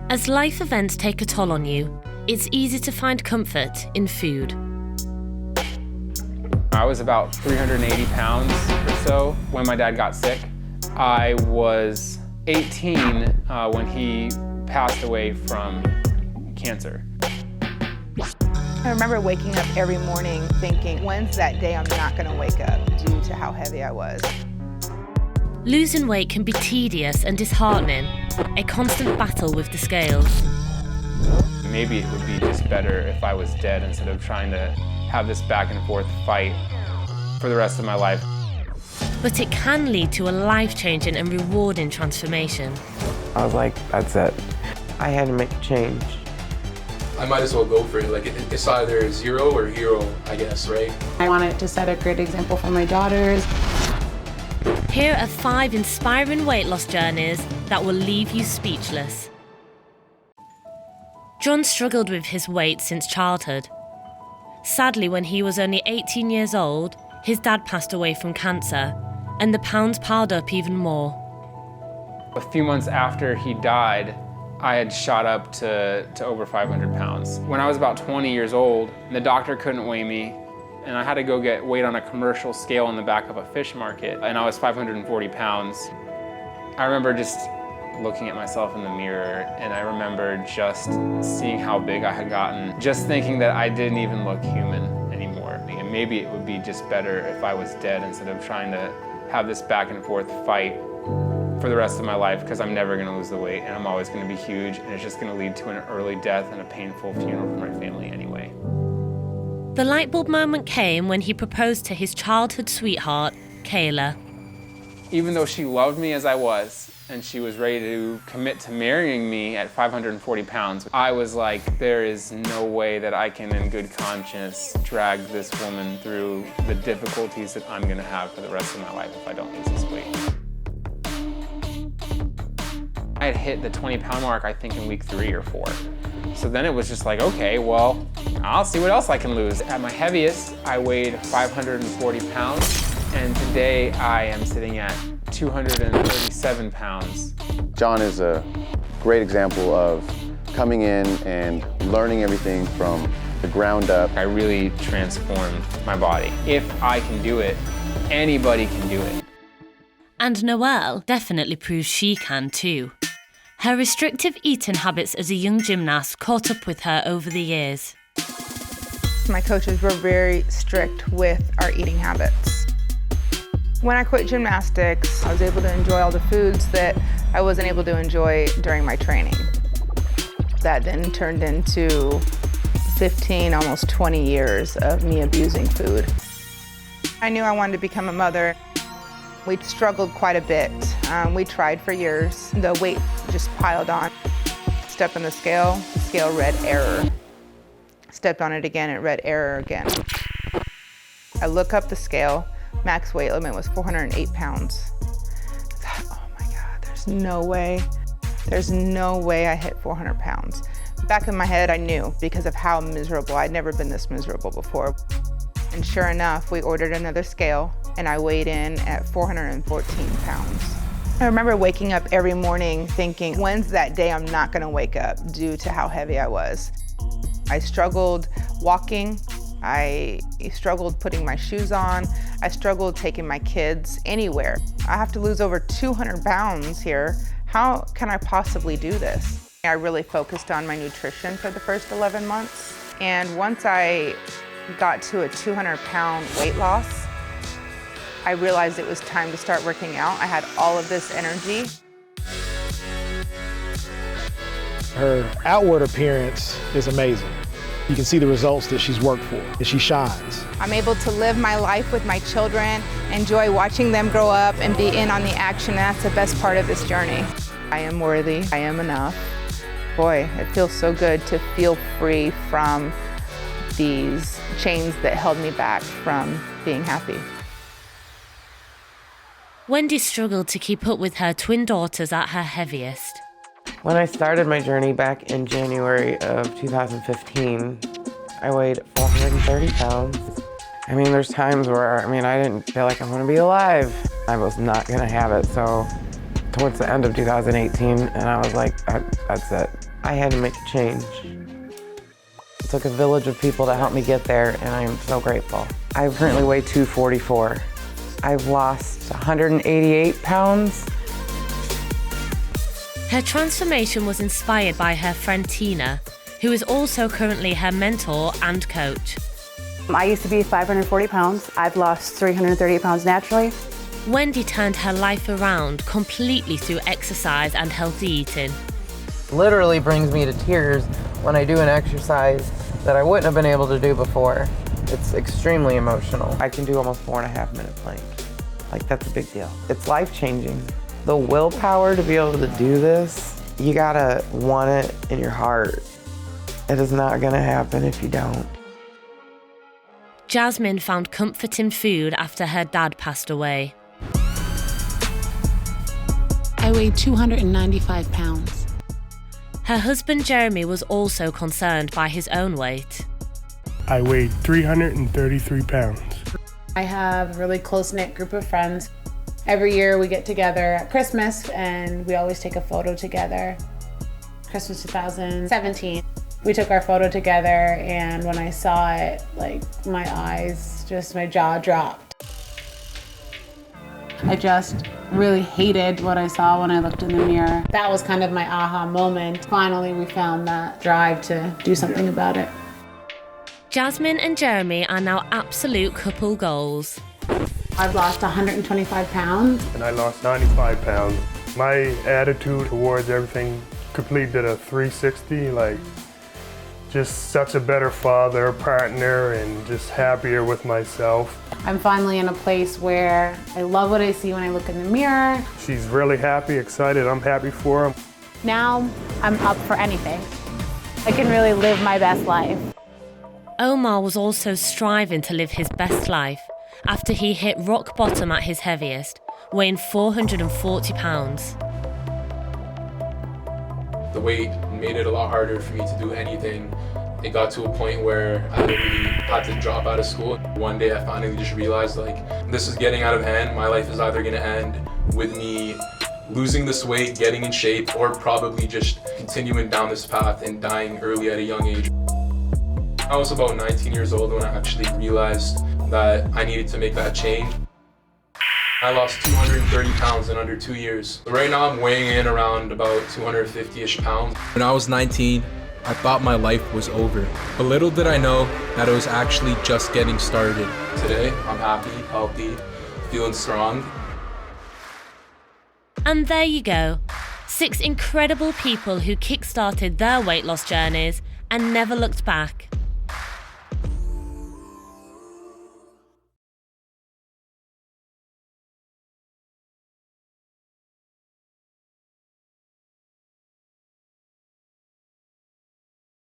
As life events take a toll on you, it's easy to find comfort in food. I was about 380 pounds or so when my dad got sick. I was 18 when he passed away from cancer. I remember waking up every morning thinking, when's that day I'm not going to wake up due to how heavy I was. Losing weight can be tedious and disheartening, a constant battle with the scales. Maybe it would be just better if I was dead instead of trying to have this back and forth fight for the rest of my life. But it can lead to a life-changing and rewarding transformation. I was like, that's it. I had to make a change. I might as well go for it. Like, it's either zero or hero, I guess, right? I wanted to set a great example for my daughters. Here are 5 inspiring weight loss journeys that will leave you speechless. John struggled with his weight since childhood. Sadly, when he was only 18 years old, his dad passed away from cancer, and the pounds piled up even more. A few months after he died, I had shot up to over 500 pounds. When I was about 20 years old, the doctor couldn't weigh me, and I had to go get weighed on a commercial scale in the back of a fish market, and I was 540 pounds. I remember just looking at myself in the mirror, and I remember just seeing how big I had gotten, just thinking that I didn't even look human anymore. And maybe it would be just better if I was dead instead of trying to have this back and forth fight for the rest of my life, because I'm never going to lose the weight, and I'm always going to be huge, and it's just going to lead to an early death and a painful funeral for my family anyway. The lightbulb moment came when he proposed to his childhood sweetheart, Kayla. Even though she loved me as I was, and she was ready to commit to marrying me at 540 pounds, I was like, there is no way that I can, in good conscience, drag this woman through the difficulties that I'm going to have for the rest of my life if I don't lose this weight. I had hit the 20-pound mark, I think, in week 3 or 4. So then it was just like, okay, well, I'll see what else I can lose. At my heaviest, I weighed 540 pounds, and today I am sitting at 237 pounds. John is a great example of coming in and learning everything from the ground up. I really transformed my body. If I can do it, anybody can do it. And Noelle definitely proves she can too. Her restrictive eating habits as a young gymnast caught up with her over the years. My coaches were very strict with our eating habits. When I quit gymnastics, I was able to enjoy all the foods that I wasn't able to enjoy during my training. That then turned into 15, almost 20 years of me abusing food. I knew I wanted to become a mother. We struggled quite a bit. We tried for years. The weight just piled on. Stepped on the scale read error. Stepped on it again, it read error again. I look up the scale, max weight limit was 408 pounds. I thought, oh my God, there's no way I hit 400 pounds. Back in my head, I knew because of how miserable, I'd never been this miserable before. And sure enough, we ordered another scale, and I weighed in at 414 pounds. I remember waking up every morning thinking, when's that day I'm not gonna wake up due to how heavy I was. I struggled walking, I struggled putting my shoes on, I struggled taking my kids anywhere. I have to lose over 200 pounds here. How can I possibly do this? I really focused on my nutrition for the first 11 months. And once I got to a 200-pound weight loss, I realized it was time to start working out. I had all of this energy. Her outward appearance is amazing. You can see the results that she's worked for, that she shines. I'm able to live my life with my children, enjoy watching them grow up and be in on the action. That's the best part of this journey. I am worthy, I am enough. Boy, it feels so good to feel free from these chains that held me back from being happy. Wendy struggled to keep up with her twin daughters at her heaviest. When I started my journey back in January of 2015, I weighed 430 pounds. I mean, there's times where, I didn't feel like I'm gonna be alive. I was not gonna have it, so towards the end of 2018, and I was like, that's it. I had to make a change. It took a village of people to help me get there, and I am so grateful. I currently weigh 244. I've lost 188 pounds. Her transformation was inspired by her friend Tina, who is also currently her mentor and coach. I used to be 540 pounds. I've lost 330 pounds naturally. Wendy turned her life around completely through exercise and healthy eating. Literally brings me to tears when I do an exercise that I wouldn't have been able to do before. It's extremely emotional. I can do almost 4.5-minute plank. Like, that's a big deal. It's life-changing. The willpower to be able to do this, you gotta want it in your heart. It is not gonna happen if you don't. Jasmine found comfort in food after her dad passed away. I weighed 295 pounds. Her husband Jeremy was also concerned by his own weight. I weighed 333 pounds. I have a really close-knit group of friends. Every year we get together at Christmas and we always take a photo together. Christmas 2017. We took our photo together, and when I saw it, like, my jaw dropped. I just really hated what I saw when I looked in the mirror. That was kind of my aha moment. Finally, we found that drive to do something about it. Jasmine and Jeremy are now absolute couple goals. I've lost 125 pounds. And I lost 95 pounds. My attitude towards everything completely did a 360, like, just such a better father, partner, and just happier with myself. I'm finally in a place where I love what I see when I look in the mirror. She's really happy, excited. I'm happy for her. Now I'm up for anything. I can really live my best life. Omar was also striving to live his best life after he hit rock bottom at his heaviest, weighing 440 pounds. The weight made it a lot harder for me to do anything. It got to a point where I literally had to drop out of school. One day I finally just realized, like, this is getting out of hand. My life is either gonna end with me losing this weight, getting in shape, or probably just continuing down this path and dying early at a young age. I was about 19 years old when I actually realized that I needed to make that change. I lost 230 pounds in under 2 years. Right now I'm weighing in around about 250-ish pounds. When I was 19, I thought my life was over. But little did I know that it was actually just getting started. Today, I'm happy, healthy, feeling strong. And there you go. 6 incredible people who kick-started their weight loss journeys and never looked back.